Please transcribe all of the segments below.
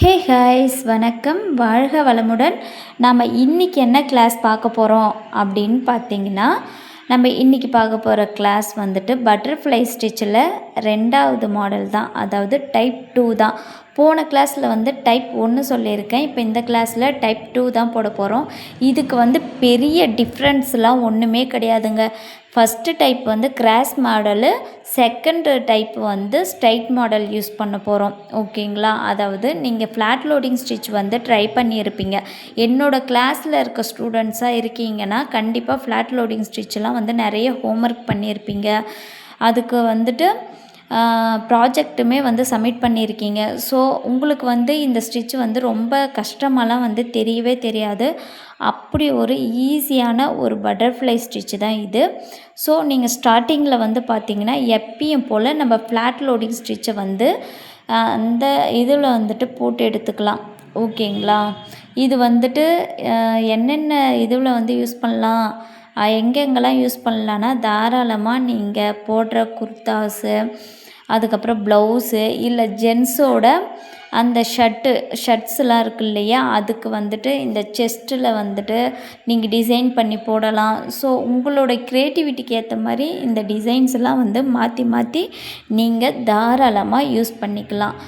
ஹே ஹாய்ஸ், வணக்கம். வாழ்க வளமுடன். நாம் இன்றைக்கி என்ன கிளாஸ் பார்க்க போகிறோம் அப்படின்னு பார்த்தீங்கன்னா, நம்ம இன்றைக்கி பார்க்க போகிற கிளாஸ் வந்துட்டு பட்டர்ஃப்ளை ஸ்டிச்சில் 2வது மாடல் தான். அதாவது டைப் 2 தான். போன கிளாஸில் வந்து டைப் 1 சொல்லியிருக்கேன். இப்போ இந்த கிளாஸில் டைப் 2 தான் போட போகிறோம். இதுக்கு வந்து பெரிய டிஃப்ரென்ஸ்லாம் ஒன்றுமே கிடையாதுங்க. ஃபஸ்ட்டு டைப் வந்து கிராஸ் மாடலு, செகண்ட் டைப் வந்து ஸ்ட்ரைட் மாடல் யூஸ் பண்ண போகிறோம். ஓகேங்களா? அதாவது நீங்கள் ஃப்ளாட் லோடிங் ஸ்டிச் வந்து ட்ரை பண்ணியிருப்பீங்க. என்னோடய கிளாஸில் இருக்க ஸ்டூடெண்ட்ஸாக இருக்கீங்கன்னா கண்டிப்பாக ஃப்ளாட் லோடிங் ஸ்டிச்செலாம் வந்து நிறைய ஹோம்ஒர்க் பண்ணியிருப்பீங்க. அதுக்கு வந்துட்டு ப்ராஜெக்ட்டுமே வந்து சப்மிட் பண்ணியிருக்கீங்க. ஸோ உங்களுக்கு வந்து இந்த ஸ்டிச் வந்து ரொம்ப கஷ்டமாலாம் வந்து தெரியவே தெரியாது. அப்படி ஒரு ஈஸியான ஒரு பட்டர்ஃப்ளை ஸ்டிச் தான் இது. ஸோ நீங்கள் ஸ்டார்டிங்கில் வந்து பார்த்திங்கன்னா எப்பயும் போல் நம்ம ஃப்ளாட் லோடிங் ஸ்டிச்சை வந்து அந்த இதில் வந்துட்டு போட்டு எடுத்துக்கலாம். ஓகேங்களா? இது வந்துட்டு என்னென்ன இதில் வந்து யூஸ் பண்ணலாம், எங்கெங்கெல்லாம் யூஸ் பண்ணலான்னா, தாராளமாக நீங்கள் போடுற குர்தாஸு, அதுக்கப்புறம் ப்ளவுஸு, இல்லை ஜென்ஸோட அந்த ஷர்ட்ஸ்லாம் இருக்கு இல்லையா, அதுக்கு வந்துட்டு இந்த செஸ்ட்டில் வந்துட்டு நீங்கள் டிசைன் பண்ணி போடலாம். ஸோ உங்களோட க்ரியேட்டிவிட்டிக்கு ஏற்ற மாதிரி இந்த டிசைன்ஸ்லாம் வந்து மாற்றி மாற்றி நீங்கள் தாராளமாக யூஸ் பண்ணிக்கலாம்.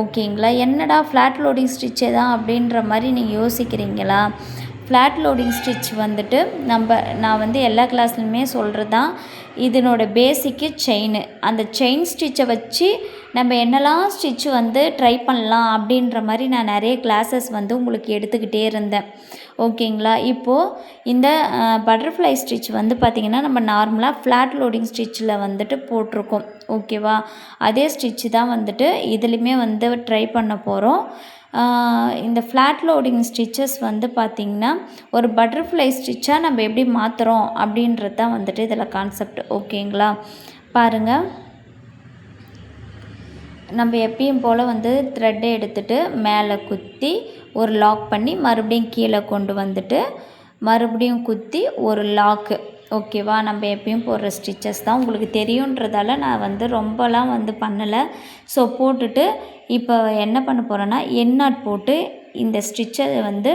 ஓகேங்களா? என்னடா ஃப்ளாட் லோடிங் ஸ்டிச்சே தான் அப்படின்ற மாதிரி நீங்கள் யோசிக்கிறீங்களா? ஃப்ளாட் லோடிங் ஸ்டிச் வந்துட்டு நான் வந்து எல்லா கிளாஸ்லையுமே சொல்கிறது தான். இதனோட பேசிக்கு செயினு. அந்த செயின் ஸ்டிச்சை வச்சு நம்ம என்னெல்லாம் ஸ்டிச் வந்து ட்ரை பண்ணலாம் அப்படின்ற மாதிரி நான் நிறைய கிளாஸஸ் வந்து உங்களுக்கு எடுத்துக்கிட்டே இருந்தேன். ஓகேங்களா? இப்போது இந்த பட்டர்ஃப்ளை ஸ்டிச் வந்து பார்த்திங்கன்னா நம்ம நார்மலாக ஃப்ளாட் லோடிங் ஸ்டிச்சில் வந்துட்டு போட்டிருக்கோம். ஓகேவா? அதே ஸ்டிச்சு தான் வந்துட்டு இதுலேயுமே வந்து ட்ரை பண்ண போகிறோம். இந்த ஃப்ளாட் லோடிங் ஸ்டிச்சஸ் வந்து பார்த்திங்கன்னா ஒரு பட்டர்ஃப்ளை ஸ்டிச்சாக நம்ம எப்படி மாற்றுறோம் அப்படின்றது தான் வந்துட்டு இதில் கான்செப்ட். ஓகேங்களா? பாருங்கள், நம்ம எப்பயும் போல் வந்து த்ரெட்டை எடுத்துகிட்டு மேலே குத்தி ஒரு லாக் பண்ணி மறுபடியும் கீழே கொண்டு வந்துட்டு மறுபடியும் குத்தி ஒரு லாக்கு. ஓகேவா? நம்ம எப்பயும் போடுற ஸ்டிச்சஸ் தான், உங்களுக்கு தெரியுன்றதால நான் வந்து ரொம்பலாம் வந்து பண்ணலை. ஸோ போட்டுட்டு இப்போ என்ன பண்ண போகிறேன்னா எண்ணாட் போட்டு இந்த ஸ்டிச்சை வந்து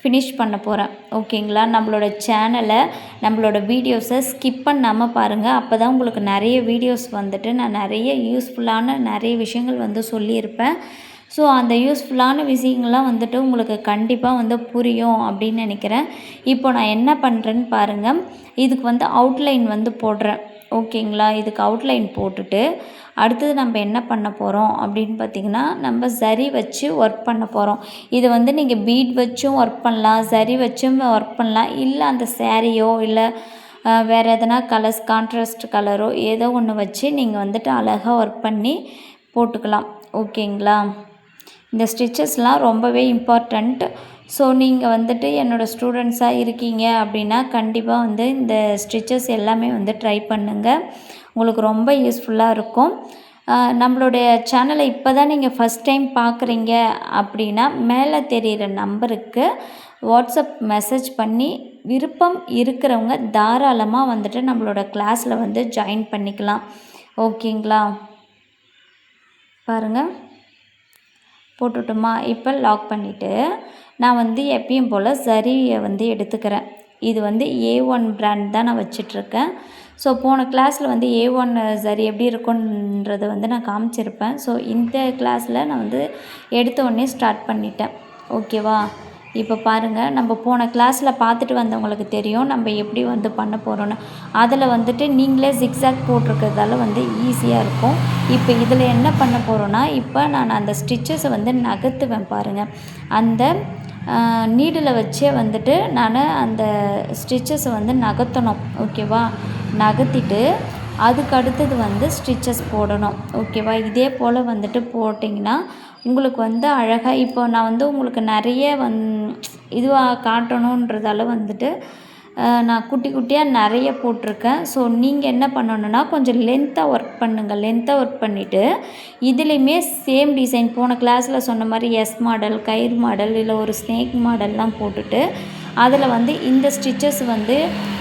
ஃபினிஷ் பண்ண போகிறேன். ஓகேங்களா? நம்மளோட சேனலை, நம்மளோட வீடியோஸை ஸ்கிப் பண்ணாமல் பாருங்கள். அப்போ தான் உங்களுக்கு நிறைய வீடியோஸ் வந்துட்டு நான் நிறைய யூஸ்ஃபுல்லான நிறைய விஷயங்கள் வந்து சொல்லியிருப்பேன். ஸோ அந்த யூஸ்ஃபுல்லான விஷயங்கள்லாம் வந்துட்டு உங்களுக்கு கண்டிப்பாக வந்து புரியும் அப்படின்னு நினைக்கிறேன். இப்போ நான் என்ன பண்ணுறேன்னு பாருங்கள். இதுக்கு வந்து அவுட்லைன் வந்து போடுறேன். ஓகேங்களா? இதுக்கு அவுட்லைன் போட்டுட்டு அடுத்தது நம்ம என்ன பண்ண போகிறோம் அப்படின்னு பார்த்திங்கன்னா, நம்ம சரி வச்சு ஒர்க் பண்ண போகிறோம். இது வந்து நீங்கள் பீட் வச்சும் ஒர்க் பண்ணலாம், சரி வச்சும் ஒர்க் பண்ணலாம். இல்லை அந்த சேரீயோ இல்லை வேறு எதனா கலர்ஸ், கான்ட்ராஸ்ட் கலரோ ஏதோ ஒன்று வச்சு நீங்கள் வந்துட்டு அழகாக ஒர்க் பண்ணி போட்டுக்கலாம். ஓகேங்களா? இந்த ஸ்டிச்சஸ்லாம் ரொம்பவே இம்பார்ட்டண்ட். ஸோ நீங்கள் வந்துட்டு என்னோடய ஸ்டூடெண்ட்ஸாக இருக்கீங்க அப்படின்னா கண்டிப்பாக வந்து இந்த ஸ்டிச்சஸ் எல்லாமே வந்து ட்ரை பண்ணுங்கள். உங்களுக்கு ரொம்ப யூஸ்ஃபுல்லாக இருக்கும். நம்மளுடைய சேனலை இப்போ தான் நீங்கள் ஃபஸ்ட் டைம் பார்க்குறீங்க அப்படின்னா மேலே தெரிகிற நம்பருக்கு வாட்ஸ்அப் மெசேஜ் பண்ணி விருப்பம் இருக்கிறவங்க தாராளமாக வந்துட்டு நம்மளோட கிளாஸில் வந்து ஜாயின் பண்ணிக்கலாம். ஓகேங்களா? பாருங்கள், போட்டுட்டோமா? இப்போ லாக் பண்ணிவிட்டு நான் வந்து எப்பயும் போல் சரியை வந்து எடுத்துக்கிறேன். இது வந்து A1 பிராண்ட் தான் நான் வச்சிட்ருக்கேன். ஸோ போன கிளாஸில் வந்து A1 சரி எப்படி இருக்குன்றதை வந்து நான் காமிச்சிருப்பேன். ஸோ இந்த கிளாஸில் நான் வந்து எடுத்த உடனே ஸ்டார்ட் பண்ணிட்டேன். ஓகேவா? இப்போ பாருங்கள், நம்ம போன கிளாஸில் பார்த்துட்டு வந்தவங்களுக்கு தெரியும் நம்ம எப்படி வந்து பண்ண போகிறோன்னு. அதில் வந்துட்டு நீங்களே ஜிக்ஸாக் போட்டிருக்கிறதால வந்து ஈஸியாக இருக்கும். இப்போ இதில் என்ன பண்ண போகிறோன்னா, இப்போ நான் அந்த ஸ்டிச்சஸை வந்து நகர்த்துவேன் பாருங்கள். அந்த நீடில் வச்சே வந்துட்டு நான் அந்த ஸ்டிச்சஸை வந்து நகர்த்தணும். ஓகேவா? நகர்த்திட்டு அதுக்கு அடுத்தது வந்து ஸ்டிச்சஸ் போடணும். ஓகேவா? இதே போல் வந்துட்டு போட்டிங்கன்னா உங்களுக்கு வந்து அழகாக இப்போ நான் வந்து உங்களுக்கு நிறைய இதுவாக காட்டணுன்றதால வந்துட்டு நான் குட்டி குட்டியாக நிறைய போட்டிருக்கேன். ஸோ நீங்கள் என்ன பண்ணணுன்னா கொஞ்சம் லென்த்தாக ஒர்க் பண்ணுங்கள். லென்த்தாக ஒர்க் பண்ணிவிட்டு இதுலேயுமே சேம் டிசைன் போன கிளாஸில் சொன்ன மாதிரி எஸ் மாடல், கயிறு மாடல், இல்லை ஒரு ஸ்னேக் மாடல்லாம் போட்டுட்டு அதில் வந்து இந்த ஸ்டிச்சஸ் வந்து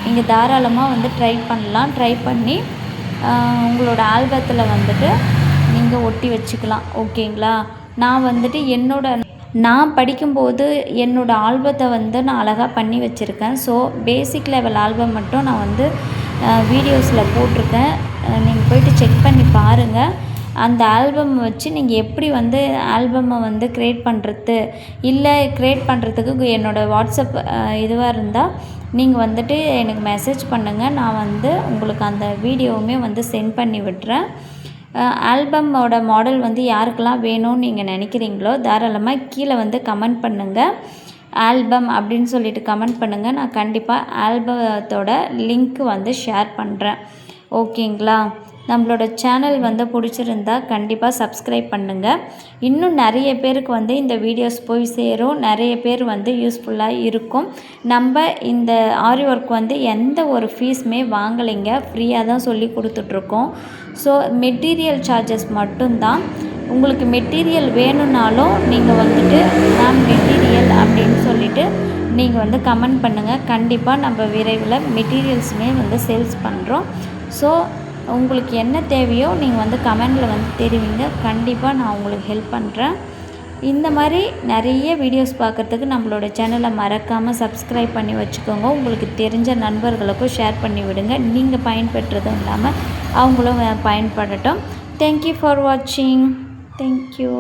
நீங்கள் தாராளமாக வந்து ட்ரை பண்ணலாம். ட்ரை பண்ணி உங்களோட ஆல்பத்தில் வந்துட்டு நீங்கள் ஒட்டி வச்சுக்கலாம். ஓகேங்களா? நான் வந்துட்டு என்னோட நான் படிக்கும்போது என்னோடய ஆல்பத்தை வந்து நான் அழகாக பண்ணி வச்சுருக்கேன். ஸோ பேசிக் லெவல் ஆல்பம் மட்டும் நான் வந்து வீடியோஸில் போட்டிருக்கேன். நீங்கள் போய்ட்டு செக் பண்ணி பாருங்கள். அந்த ஆல்பம் வச்சு நீங்கள் எப்படி வந்து ஆல்பம்மை வந்து க்ரியேட் பண்ணுறது, இல்லை க்ரியேட் பண்ணுறதுக்கு என்னோடய வாட்ஸ்அப் இதுவாக இருந்தால் நீங்கள் வந்துட்டு எனக்கு மெசேஜ் பண்ணுங்கள். நான் வந்து உங்களுக்கு அந்த வீடியோவுமே வந்து சென்ட் பண்ணி விட்டுறேன். ஆல்பம்மோட மாடல் வந்து யாருக்கெல்லாம் வேணும்னு நீங்கள் நினைக்கிறீங்களோ தாராளமாக கீழே வந்து கமெண்ட் பண்ணுங்கள். ஆல்பம் அப்படின்னு சொல்லிட்டு கமெண்ட் பண்ணுங்கள். நான் கண்டிப்பாக ஆல்பத்தோட லிங்க் வந்து ஷேர் பண்ணுறேன். ஓகேங்களா? நம்மளோட சேனல் வந்து பிடிச்சிருந்தா கண்டிப்பாக சப்ஸ்கிரைப் பண்ணுங்கள். இன்னும் நிறைய பேருக்கு வந்து இந்த வீடியோஸ் போய் சேரும். நிறைய பேர் வந்து யூஸ்ஃபுல்லாக இருக்கும். நம்ம இந்த ஆரி ஒர்க் வந்து எந்த ஒரு ஃபீஸுமே வாங்கலைங்க, ஃப்ரீயாக தான் சொல்லி கொடுத்துட்ருக்கோம். ஸோ மெட்டீரியல் சார்ஜஸ் மட்டும்தான். உங்களுக்கு மெட்டீரியல் வேணும்னாலும் நீங்கள் வந்துட்டு நான் மெட்டீரியல் அப்படின்னு சொல்லிவிட்டு நீங்கள் வந்து கமெண்ட் பண்ணுங்கள். கண்டிப்பாக நம்ம விரைவில் மெட்டீரியல்ஸுமே வந்து சேல்ஸ் பண்ணுறோம். ஸோ உங்களுக்கு என்ன தேவையோ நீங்கள் வந்து கமெண்டில் வந்து தெரிவிங்க. கண்டிப்பாக நான் உங்களுக்கு ஹெல்ப் பண்ணுறேன். இந்த மாதிரி நிறைய வீடியோஸ் பார்க்குறதுக்கு நம்மளோட சேனலை மறக்காமல் சப்ஸ்கிரைப் பண்ணி வச்சுக்கோங்க. உங்களுக்கு தெரிஞ்ச நண்பர்களுக்கும் ஷேர் பண்ணி விடுங்க. நீங்கள் பயன்பெற்றதும் இல்லாமல் அவங்களும் பயன்படட்டும். தேங்க்யூ ஃபார் வாட்சிங். தேங்க்யூ.